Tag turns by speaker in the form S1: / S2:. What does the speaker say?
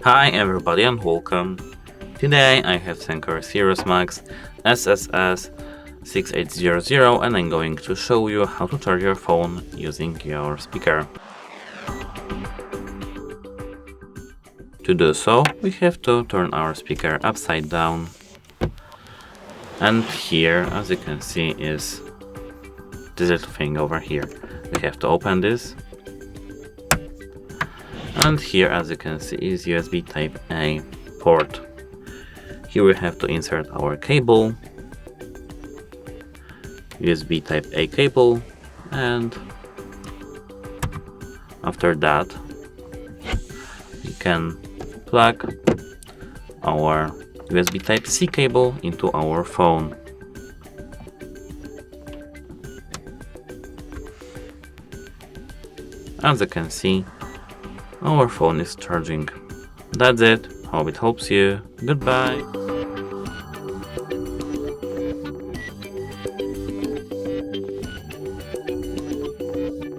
S1: Hi everybody and welcome. Today I have SENCOR Sirius Max SSS 6800 and I'm going to show you how to charge your phone using your speaker. To do so, we have to turn our speaker upside down, and here, as you can see, is this little thing over here. We have to open this, and here, as you can see, is USB Type A port. Here we have to insert our cable, USB Type A cable, and after that we can plug our USB Type C cable into our phone. As you can see, our phone is charging. That's it. Hope it helps you. Goodbye.